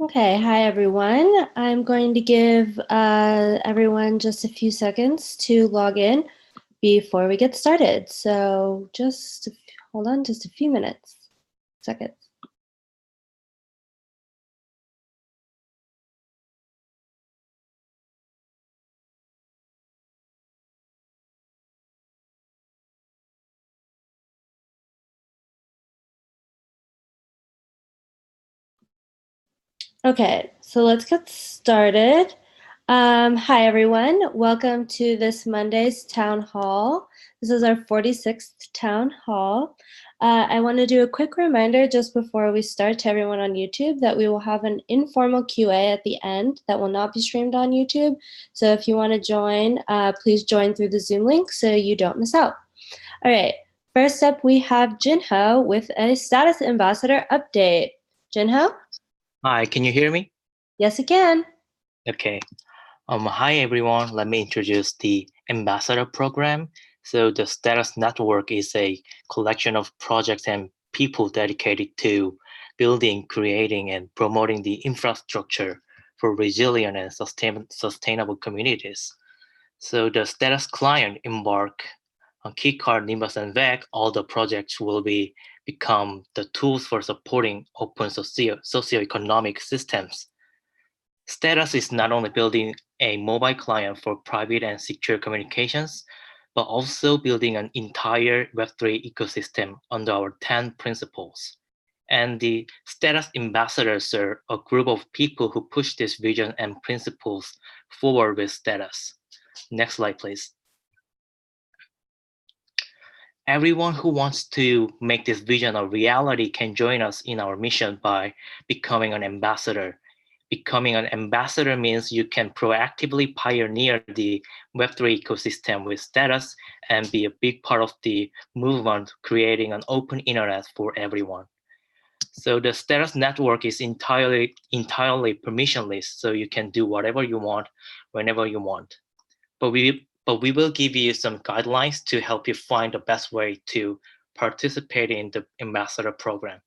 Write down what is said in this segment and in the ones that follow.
Okay, hi everyone. I'm going to give everyone just a few seconds to log in before we get started. So just hold on just a few seconds. Okay, so let's get started. Hi everyone, welcome to this Monday's town hall. This is our 46th town hall. I want to do a quick reminder just before we start to everyone on YouTube that we will have an informal QA at the end that will not be streamed on YouTube. So if you want to join, please join through the Zoom link so you don't miss out. All right, first up we have Jinho with a status ambassador update. Jinho? Hi, can you hear me? Yes, I can. Okay. Hi everyone. Let me introduce the Ambassador Program. So the Status Network is a collection of projects and people dedicated to building, creating, and promoting the infrastructure for resilient and sustainable communities. So the Status client embark on Keycard, Nimbus, and VEC. All the projects will become the tools for supporting open socioeconomic systems. Status is not only building a mobile client for private and secure communications, but also building an entire Web3 ecosystem under our 10 principles. And the Status ambassadors are a group of people who push this vision and principles forward with Status. Next slide, please. Everyone who wants to make this vision a reality can join us in our mission by becoming an ambassador. Becoming an ambassador means you can proactively pioneer the Web3 ecosystem with Status and be a big part of the movement creating an open internet for everyone. So the Status network is entirely permissionless, so you can do whatever you want, whenever you want. But we will give you some guidelines to help you find the best way to participate in the ambassador program.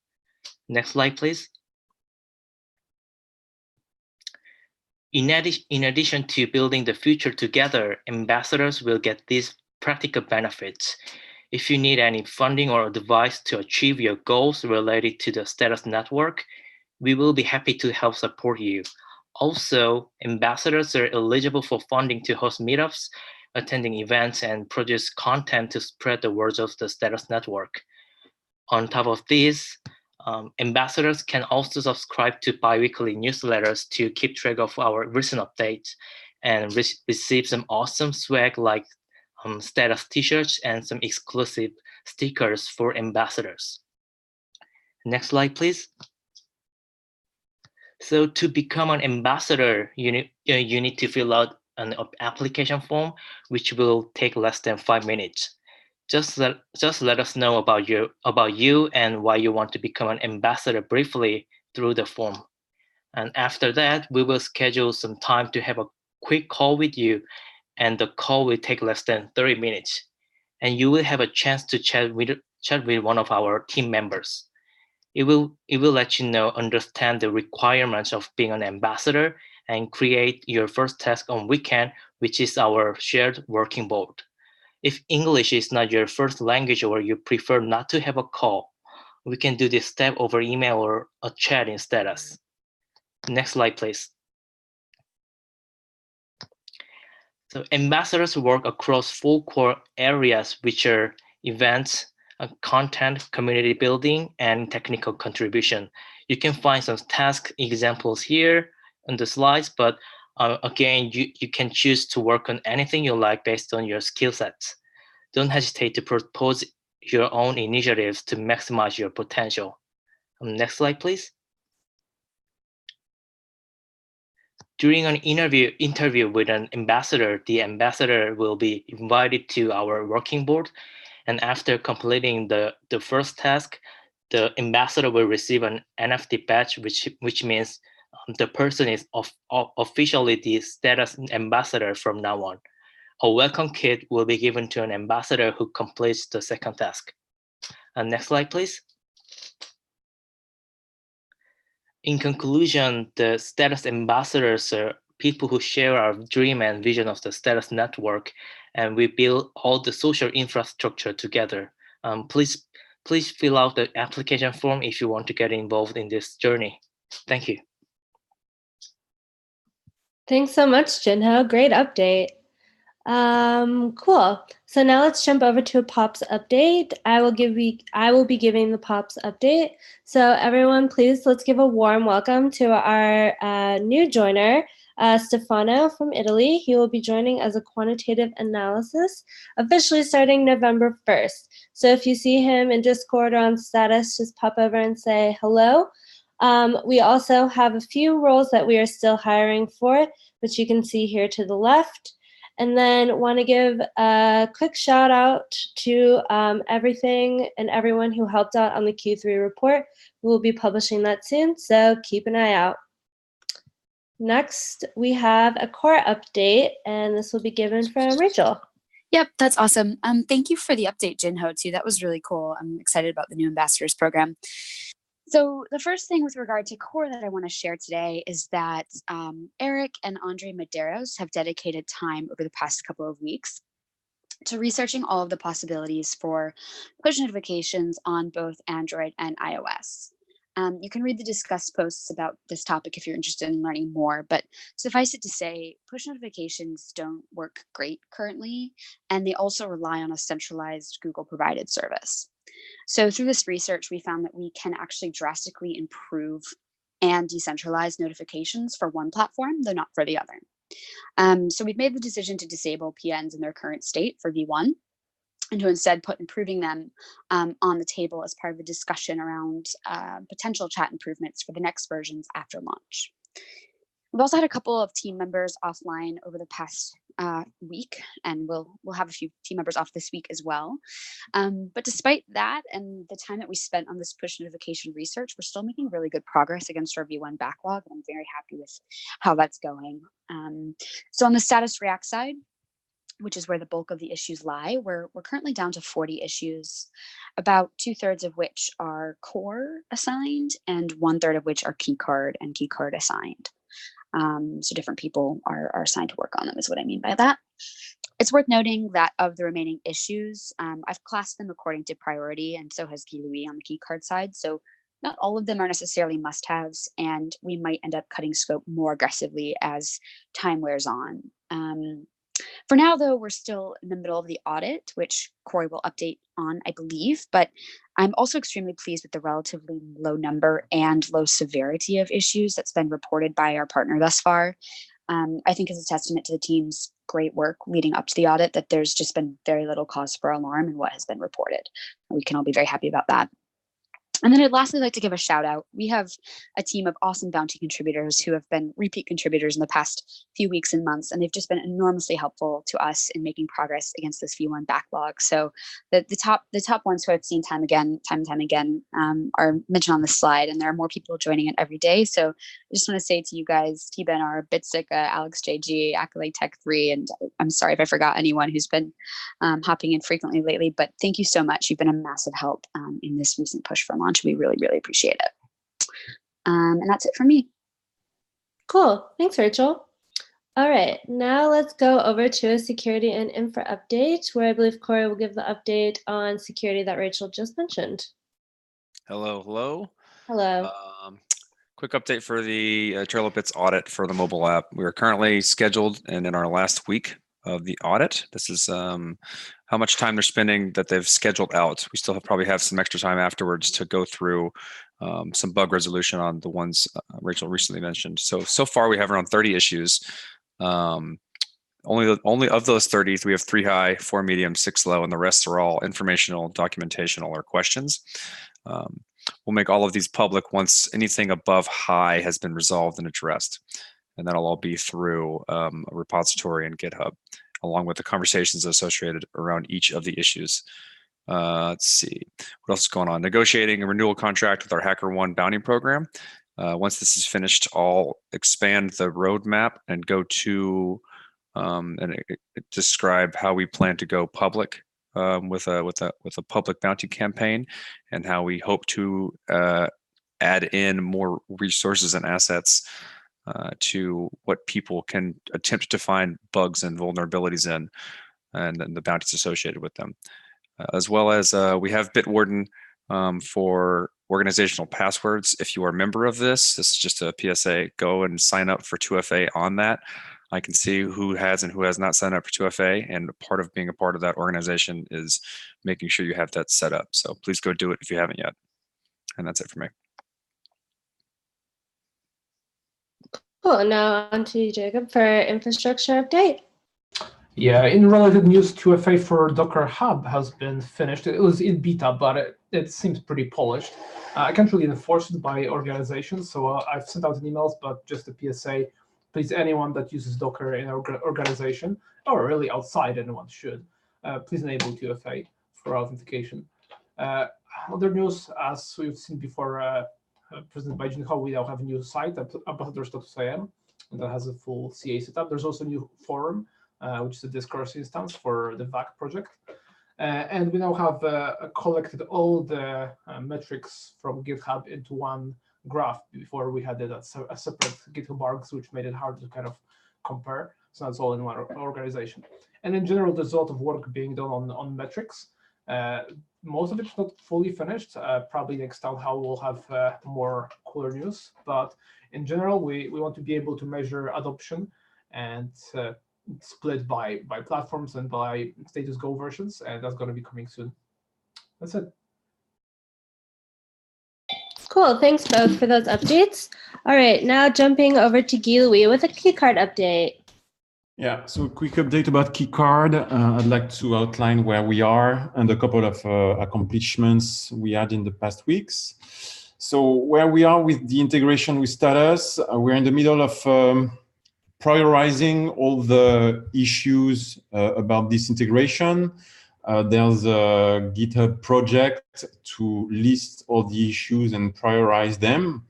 Next slide, please. In addition to building the future together, ambassadors will get these practical benefits. If you need any funding or advice to achieve your goals related to the Status network, we will be happy to help support you. Also, ambassadors are eligible for funding to host meetups, attending events, and produce content to spread the word of the Status network. On top of this, ambassadors can also subscribe to biweekly newsletters to keep track of our recent updates and receive some awesome swag like Status t-shirts and some exclusive stickers for ambassadors. Next slide, please. So to become an ambassador, you need to fill out an application form, which will take less than 5 minutes. Just let us know about you and why you want to become an ambassador briefly through the form. And after that, we will schedule some time to have a quick call with you, and the call will take less than 30 minutes. And you will have a chance to chat with one of our team members. It will let you understand the requirements of being an ambassador and create your first task on weekend, which is our shared working board. If English is not your first language or you prefer not to have a call, we can do this step over email or a chat in Status. Next slide, please. So ambassadors work across 4 core areas, which are events, content, community building, and technical contribution. You can find some task examples here on the slides, but again, you can choose to work on anything you like based on your skill sets. Don't hesitate to propose your own initiatives to maximize your potential. Next slide, please. During an interview with an ambassador, the ambassador will be invited to our working board. And after completing the first task, the ambassador will receive an NFT badge, which means the person is officially the Status ambassador from now on. A welcome kit will be given to an ambassador who completes the second task. And next slide, please. In conclusion, the status ambassadors are people who share our dream and vision of the status network, and we build all the social infrastructure together. Please fill out the application form if you want to get involved in this journey. Thank you. Thanks so much, Jinho. Great update. Cool. So now let's jump over to a POPs update. I will be giving the POPs update. So everyone, please let's give a warm welcome to our new joiner, Stefano from Italy. He will be joining as a quantitative analysis, officially starting November 1st. So if you see him in Discord or on status, just pop over and say hello. We also have a few roles that we are still hiring for, which you can see here to the left. And then want to give a quick shout out to everything and everyone who helped out on the Q3 report. We will be publishing that soon, so keep an eye out. Next, we have a core update, and this will be given from Rachel. Yep, that's awesome. Thank you for the update, Jinho, too. That was really cool. I'm excited about the new ambassadors program. So the first thing with regard to core that I want to share today is that Eric and Andre Medeiros have dedicated time over the past couple of weeks to researching all of the possibilities for push notifications on both Android and iOS. You can read the discussed posts about this topic if you're interested in learning more, but suffice it to say, push notifications don't work great currently, and they also rely on a centralized Google provided service. So through this research, we found that we can actually drastically improve and decentralize notifications for one platform, though not for the other. So we've made the decision to disable PNs in their current state for V1 and to instead put improving them on the table as part of a discussion around potential chat improvements for the next versions after launch. We've also had a couple of team members offline over the past week, and we'll have a few team members off this week as well. But despite that and the time that we spent on this push notification research, we're still making really good progress against our V1 backlog, and I'm very happy with how that's going. So on the status React side, which is where the bulk of the issues lie, we're currently down to 40 issues, about 2/3 of which are core assigned and 1/3 of which are Keycard and Keycard assigned. So different people are assigned to work on them is what I mean by that. It's worth noting that of the remaining issues, I've classed them according to priority, and so has Guy Louis on the Keycard side. So not all of them are necessarily must-haves, and we might end up cutting scope more aggressively as time wears on. For now, though, we're still in the middle of the audit, which Corey will update on, I believe, but I'm also extremely pleased with the relatively low number and low severity of issues that's been reported by our partner thus far. I think it's a testament to the team's great work leading up to the audit that there's just been very little cause for alarm in what has been reported. We can all be very happy about that. And then I'd lastly like to give a shout out. We have a team of awesome bounty contributors who have been repeat contributors in the past few weeks and months, and they've just been enormously helpful to us in making progress against this V1 backlog. So the top ones who I've seen time and time again are mentioned on this slide, and there are more people joining it every day. So I just want to say to you guys, T-Benar, Bitsika, Alex JG, Accolade Tech 3, and I'm sorry if I forgot anyone who's been hopping in frequently lately, but thank you so much. You've been a massive help in this recent push for launch. We really, really appreciate it. And that's it for me. Cool. Thanks, Rachel. All right, now let's go over to a security and infra update, where I believe Corey will give the update on security that Rachel just mentioned. Hello, hello. Hello. Quick update for the TrailBits audit for the mobile app. We are currently scheduled and in our last week of the audit. This is how much time they're spending that they've scheduled out. We still probably have some extra time afterwards to go through some bug resolution on the ones Rachel recently mentioned. So far we have around 30 issues. Only of those 30, we have 3 high, 4 medium, 6 low, and the rest are all informational, documentational, or questions. We'll make all of these public once anything above high has been resolved and addressed. And that'll all be through a repository and GitHub, along with the conversations associated around each of the issues. Let's see, what else is going on? Negotiating a renewal contract with our HackerOne bounty program. Once this is finished, I'll expand the roadmap and go to and describe how we plan to go public with a public bounty campaign, and how we hope to add in more resources and assets to what people can attempt to find bugs and vulnerabilities in, and then the bounties associated with them. As well as we have Bitwarden for organizational passwords. If you are a member of this is just a PSA, go and sign up for 2FA on that. I can see who has and who has not signed up for 2FA, and part of being a part of that organization is making sure you have that set up. So please go do it if you haven't yet. And that's it for me. Cool. Now on to you, Jacob, for infrastructure update. Yeah, in related news, 2FA for Docker Hub has been finished. It was in beta, but it seems pretty polished. I can't really enforce it by organizations, so I've sent out emails, but just a PSA, please, anyone that uses Docker in our organization, or really outside, anyone should, please enable 2FA for authentication. Other news, as we've seen before, presented by Jinho, we now have a new site, ambassadors.im, and that has a full CA setup. There's also a new forum, which is a discourse instance for the VAC project. And we now have collected all the metrics from GitHub into one graph. Before we had it as a separate GitHub args, which made it hard to kind of compare. So that's all in one organization. And in general, there's a lot of work being done on metrics. Most of it's not fully finished. Probably next town hall we'll have more cooler news. But in general, we want to be able to measure adoption and split by platforms and by status go versions, and that's going to be coming soon. That's it. Cool. Thanks both for those updates. All right, now jumping over to Guy Louis with a Keycard update. Yeah, so a quick update about Keycard. I'd like to outline where we are and a couple of accomplishments we had in the past weeks. So where we are with the integration with Status, we're in the middle of prioritizing all the issues about this integration. There's a GitHub project to list all the issues and prioritize them.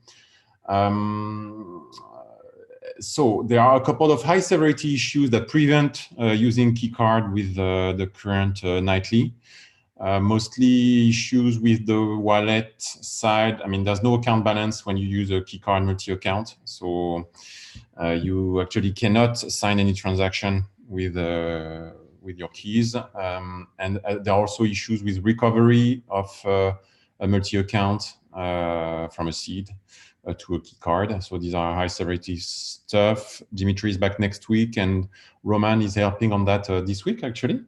So there are a couple of high severity issues that prevent using Keycard with the current nightly. Mostly issues with the wallet side. I mean, there's no account balance when you use a Keycard multi-account. So you actually cannot sign any transaction with your keys. And there are also issues with recovery of a multi-account from a seed to a Keycard. So these are high severity stuff. Dimitri is back next week, and Roman is helping on that this week, actually.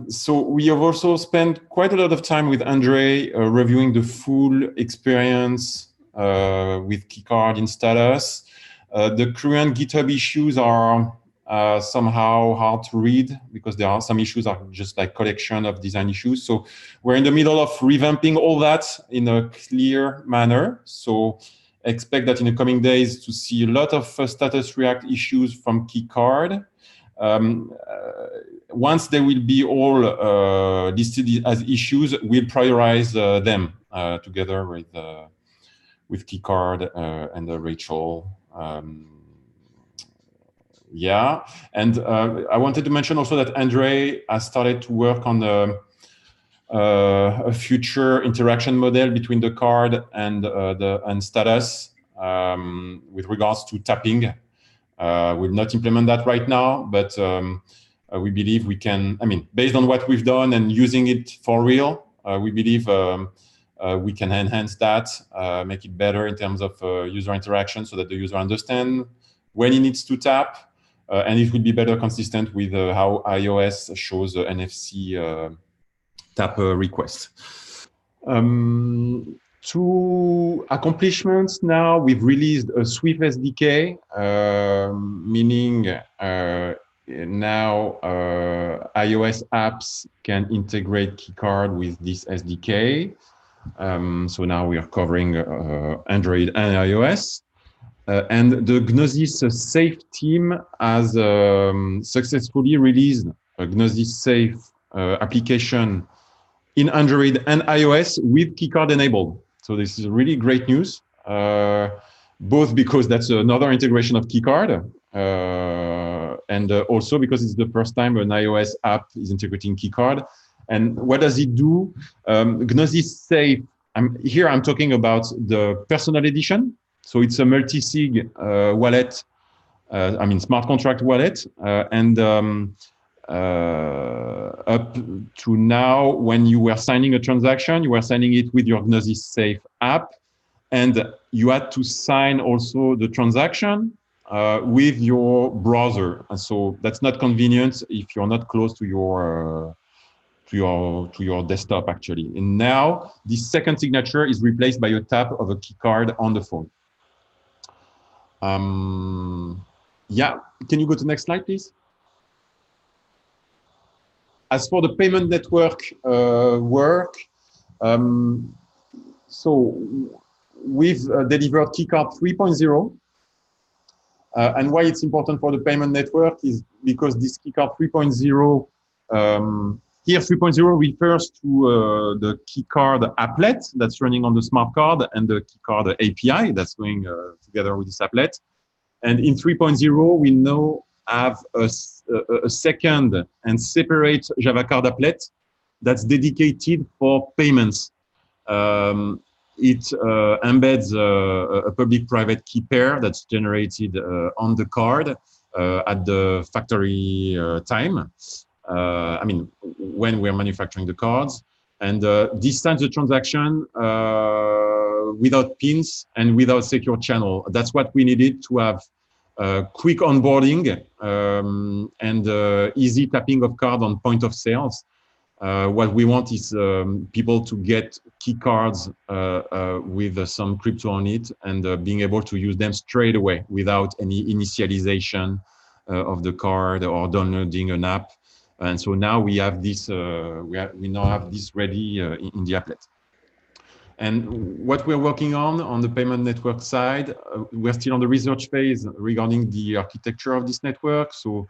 So we have also spent quite a lot of time with Andre reviewing the full experience with Keycard in Status. The current GitHub issues are somehow hard to read because there are some issues are just like collection of design issues. So we're in the middle of revamping all that in a clear manner. So expect that in the coming days to see a lot of Status React issues from Keycard. Once they will be all listed as issues, we'll prioritize them together with Keycard and Rachel. Yeah, and I wanted to mention also that Andre has started to work on a future interaction model between the card and Status with regards to tapping. We'll not implement that right now, but we believe we can. I mean, based on what we've done and using it for real, we believe we can enhance that, make it better in terms of user interaction, so that the user understands when he needs to tap. And it would be better consistent with how iOS shows NFC tap request. 2 accomplishments now. We've released a Swift SDK, meaning now iOS apps can integrate Keycard with this SDK. So now we are covering Android and iOS. And the Gnosis Safe team has successfully released a Gnosis Safe application in Android and iOS with Keycard enabled. So this is really great news, both because that's another integration of Keycard, and also because it's the first time an iOS app is integrating Keycard. And what does it do? Gnosis Safe I'm talking about the personal edition. So it's a multi-sig wallet, smart contract wallet. Up to now, when you were signing a transaction, you were signing it with your Gnosis Safe app, and you had to sign also the transaction with your browser. And so that's not convenient if you're not close to your desktop, actually. And now this second signature is replaced by a tap of a key card on the phone. Yeah, can you go to the next slide, please? As for the payment network work, so we've delivered Keycard 3.0. And why it's important for the payment network is because this Keycard 3.0, here 3.0 refers to the Keycard applet that's running on the smart card and the Keycard API that's going together with this applet. And in 3.0, we now have a second and separate Java card applet that's dedicated for payments. It embeds a public-private key pair that's generated on the card at the factory time. When we're manufacturing the cards. And this signs the transaction without pins and without secure channel. That's what we needed to have quick onboarding and easy tapping of card on point of sales. What we want is people to get key cards with some crypto on it and being able to use them straight away without any initialization of the card or downloading an app. And so now we have this. We now have this ready in the applet. And what we're working on the payment network side, we're still on the research phase regarding the architecture of this network. So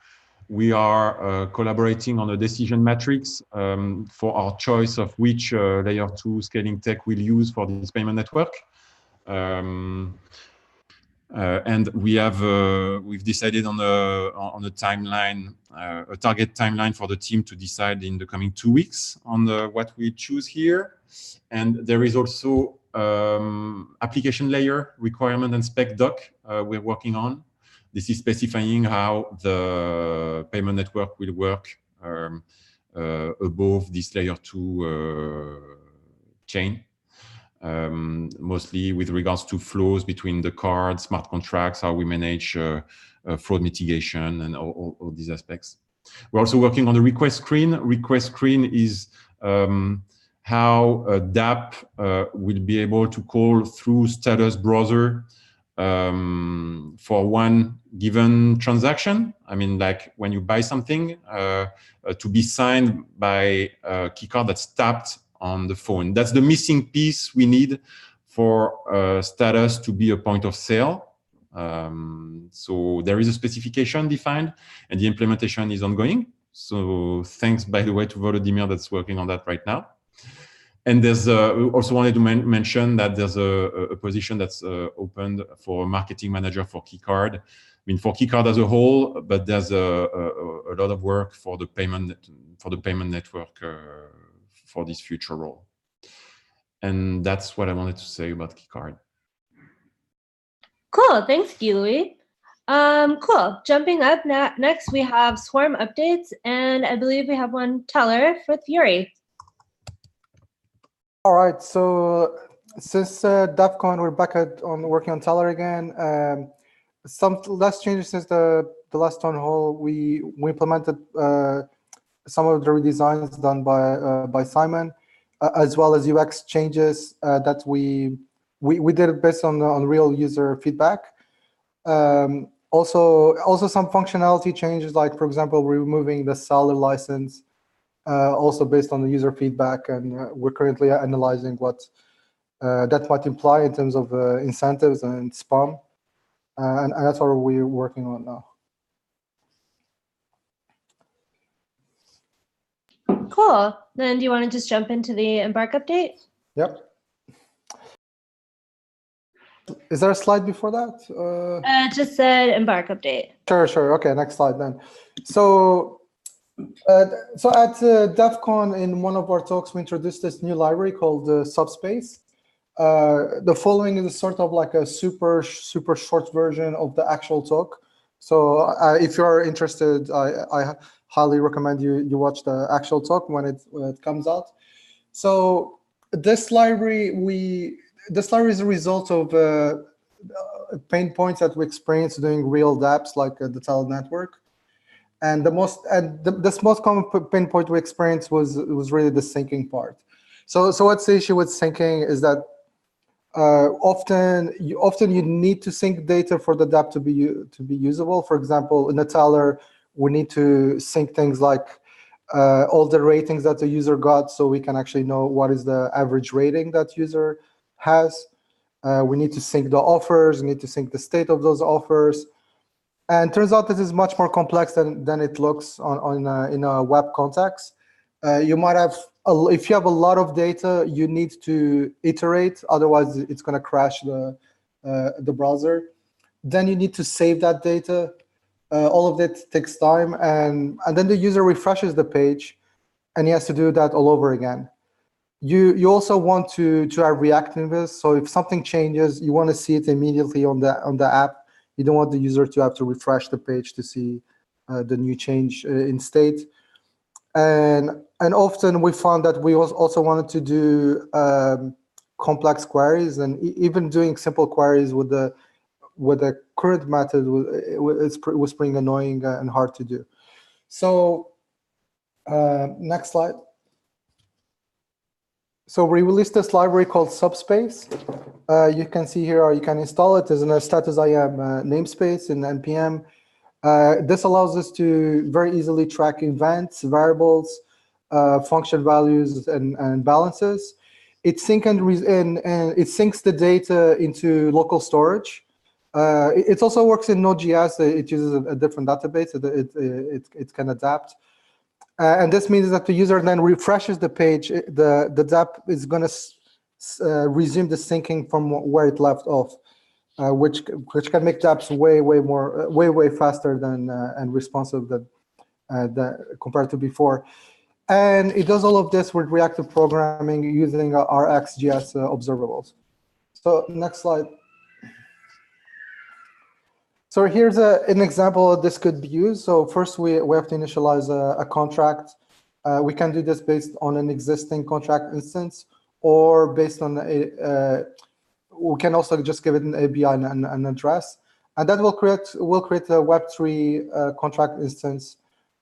we are collaborating on a decision matrix for our choice of which layer 2 scaling tech we'll use for this payment network. And we've decided on a timeline, a target timeline for the team to decide in the coming 2 weeks on what we choose here. And there is also application layer requirement and spec doc we're working on. This is specifying how the payment network will work above this layer 2 chain. Mostly with regards to flows between the cards, smart contracts, how we manage fraud mitigation and all these aspects. We're also working on the request screen. Request screen is how a DApp will be able to call through status browser for one given transaction. I mean, like when you buy something to be signed by a key card that's tapped on the phone. That's the missing piece we need for status to be a point of sale. So there is a specification defined and the implementation is ongoing. So thanks, by the way, to Volodymyr that's working on that right now. And there's also wanted to mention that there's a position that's opened for marketing manager for Keycard. I mean, for Keycard as a whole, but there's a lot of work for the payment network for this future role. And that's what I wanted to say about Keycard. Cool, thanks, Guy. Cool, jumping up next we have Swarm updates, and I believe we have one teller with Yuri. All right, so since DEF CON, we're back working on Teller again. Some less changes since the last town hall. We implemented some of the redesigns done by Simon, as well as UX changes that we did it based on real user feedback. Also some functionality changes, like for example, removing the seller license, also based on the user feedback, and we're currently analyzing what that might imply in terms of incentives and spam, and that's what we're working on now. Cool. Then do you want to just jump into the Embark update? Yep. Is there a slide before that? It just said Embark update. Sure. Okay, next slide then. So at DEF CON, in one of our talks, we introduced this new library called subspace. The following is sort of like a super short version of the actual talk. So if you're interested, I highly recommend you watch the actual talk when it comes out. So this library is a result of pain points that we experienced doing real dApps like the Tile network. And the most common pain point we experienced was really the syncing part. So what's the issue with syncing is that often you need to sync data for the dApp to be usable. For example, in a Teller, we need to sync things like all the ratings that the user got, so we can actually know what is the average rating that user has. We need to sync the offers. We need to sync the state of those offers. And it turns out this is much more complex than it looks in a web context. You might have, if you have a lot of data, you need to iterate, otherwise it's going to crash the browser. Then you need to save that data. All of that takes time, and then the user refreshes the page, and he has to do that all over again. You also want to have reactiveness, so if something changes, you want to see it immediately on the app. You don't want the user to have to refresh the page to see the new change in state. And often we found that we also wanted to do complex queries, and even doing simple queries with the current method was pretty annoying and hard to do. So next slide. So we released this library called Subspace. You can see here, or you can install it as a status IAM namespace in NPM. This allows us to very easily track events, variables, function values, and balances. It syncs the data into local storage. It also works in Node.js. It uses a different database. It can adapt. And this means that the user then refreshes the page. The dApp is going to resume the syncing from where it left off, which can make dApps way faster than and responsive than compared to before. And it does all of this with reactive programming using RxJS observables. So next slide. So here's an example this could be used. So first we have to initialize a contract. We can do this based on an existing contract instance, or based on we can also just give it an ABI and an address, and that will create a Web3 contract instance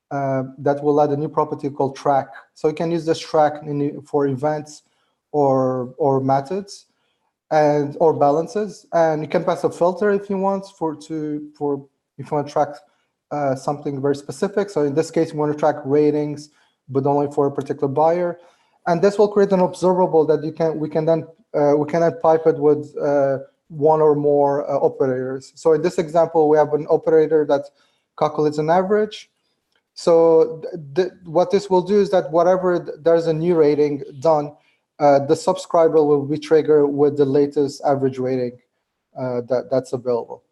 that will add a new property called track. So you can use this track for events or methods or balances, and you can pass a filter if you want if you want to track something very specific. So in this case, we want to track ratings, but only for a particular buyer, and this will create an observable that we can then pipe it with one or more operators. So in this example, we have an operator that calculates an average. So what this will do is that whatever there's a new rating done, the subscriber will be triggered with the latest average rating that's available.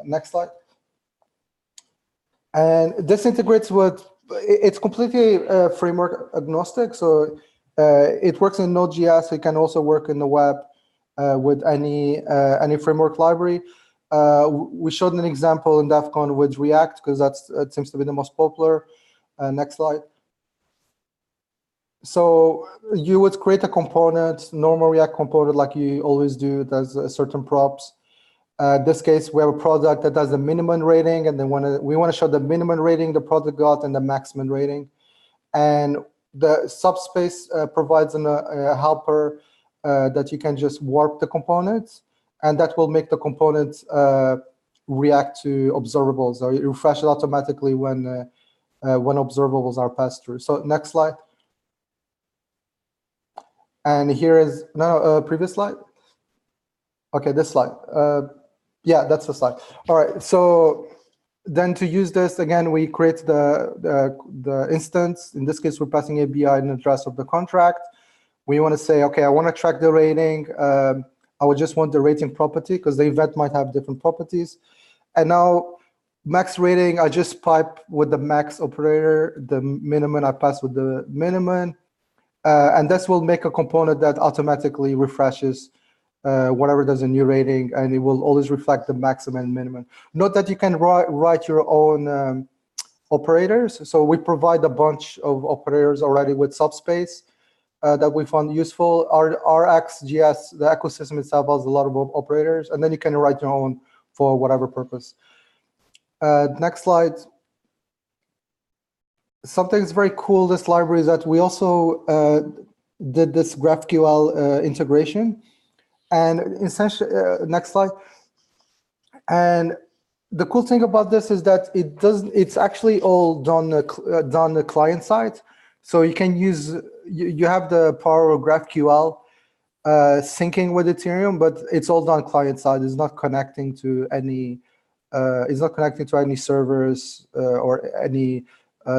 Next slide. And this integrates with, it's completely framework agnostic. So it works in Node.js. It can also work in the web with any framework library. We showed an example in DEF CON with React because it seems to be the most popular. Next slide. So you would create a component, normal React component like you always do. It has certain props. In this case, we have a product that has a minimum rating, and then we want to show the minimum rating the product got and the maximum rating. And the subspace provides a helper that you can just warp the components, and that will make the components react to observables, or it refreshes automatically when observables are passed through. So next slide. And here is previous slide. Okay, this slide. Yeah, that's the slide. All right. So then to use this again, we create the instance. In this case, we're passing ABI and address of the contract. We want to say, okay, I want to track the rating. I would just want the rating property because the event might have different properties. And now max rating, I just pipe with the max operator. The minimum, I pass with the minimum. And this will make a component that automatically refreshes whatever there's a new rating, and it will always reflect the maximum and minimum. Note that you can write your own operators. So we provide a bunch of operators already with subspace that we found useful. Our RxJS, the ecosystem itself, has a lot of operators, and then you can write your own for whatever purpose. Next slide. Something that's very cool, this library, is that we also did this GraphQL integration. And essentially, next slide. And the cool thing about this is that it's actually all done the client side. So you can use, you have the power of GraphQL syncing with Ethereum, but it's all done client side. It's not connecting to any servers or any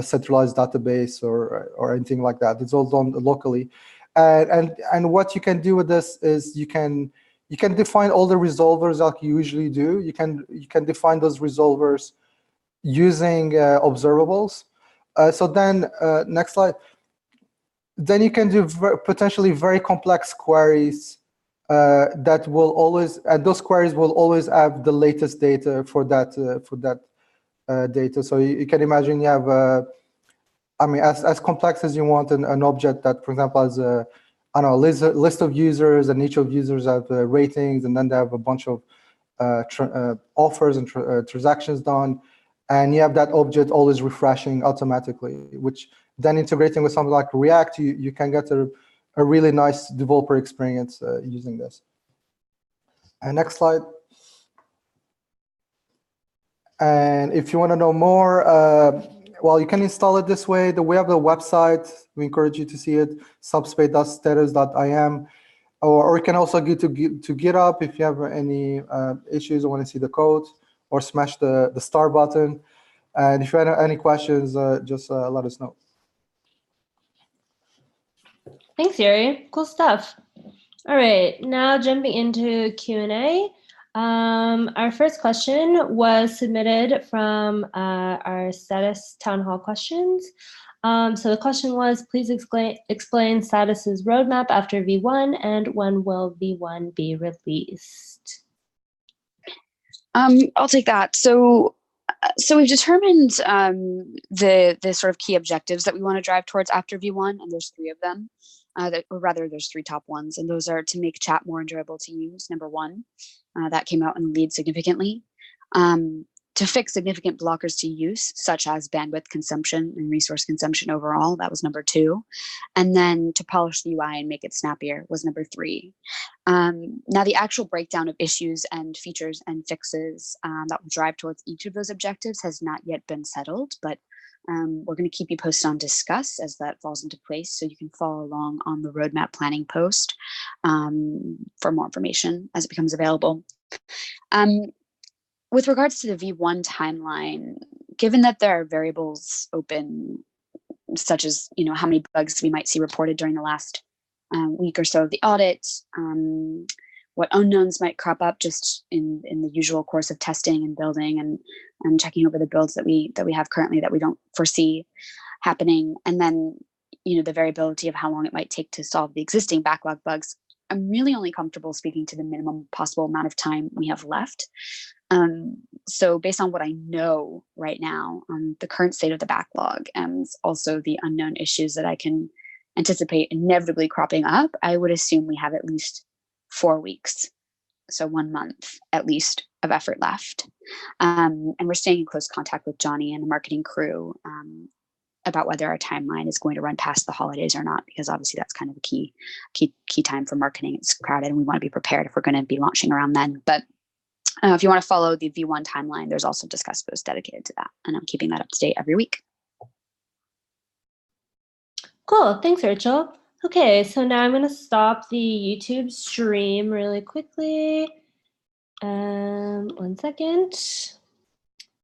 centralized database or anything like that. It's all done locally. And what you can do with this is you can define all the resolvers like you usually do. You can define those resolvers using observables. So then, next slide. Then you can do potentially very complex queries that will always, and those queries will always have the latest data for that data. So you can imagine you have I mean, as complex as you want an object that, for example, has a, I don't know, list of users, and each of users have ratings, and then they have a bunch of offers and transactions done, and you have that object always refreshing automatically, which then integrating with something like React, you can get a really nice developer experience using this. And next slide. And if you want to know more, well, you can install it this way. We have the website. We encourage you to see it, subspace.status.im. Or you can also go to GitHub if you have any issues or want to see the code, or smash the star button. And if you have any questions, just let us know. Thanks, Yuri. Cool stuff. All right, now jumping into Q&A. Our first question was submitted from our status town hall questions. So the question was, please explain Status's roadmap after V1, and when will V1 be released? I'll take that. So we've determined the sort of key objectives that we want to drive towards after V1, and there's 3 of them. Or rather, there's 3 top ones, and those are to make chat more enjoyable to use, number 1. That came out in the lead significantly. To fix significant blockers to use, such as bandwidth consumption and resource consumption overall, that was number 2. And then to polish the UI and make it snappier was number 3. Now, the actual breakdown of issues and features and fixes that will drive towards each of those objectives has not yet been settled, but we're going to keep you posted on Discuss as that falls into place, so you can follow along on the roadmap planning post for more information as it becomes available. With regards to the V1 timeline, given that there are variables open, such as how many bugs we might see reported during the last week or so of the audit, what unknowns might crop up just in the usual course of testing and building and checking over the builds that we have currently that we don't foresee happening, and then the variability of how long it might take to solve the existing backlog bugs. I'm really only comfortable speaking to the minimum possible amount of time we have left. So based on what I know right now on the current state of the backlog and also the unknown issues that I can anticipate inevitably cropping up, I would assume we have at least 4 weeks, so 1 month at least of effort left. And we're staying in close contact with Johnny and the marketing crew about whether our timeline is going to run past the holidays or not, because obviously that's kind of a key time for marketing. It's crowded and we want to be prepared if we're going to be launching around then. But if you want to follow the V1 timeline, there's also Discuss post dedicated to that, and I'm keeping that up to date every week. Cool, thanks, Rachel. Okay, so now I'm going to stop the YouTube stream really quickly. 1 second.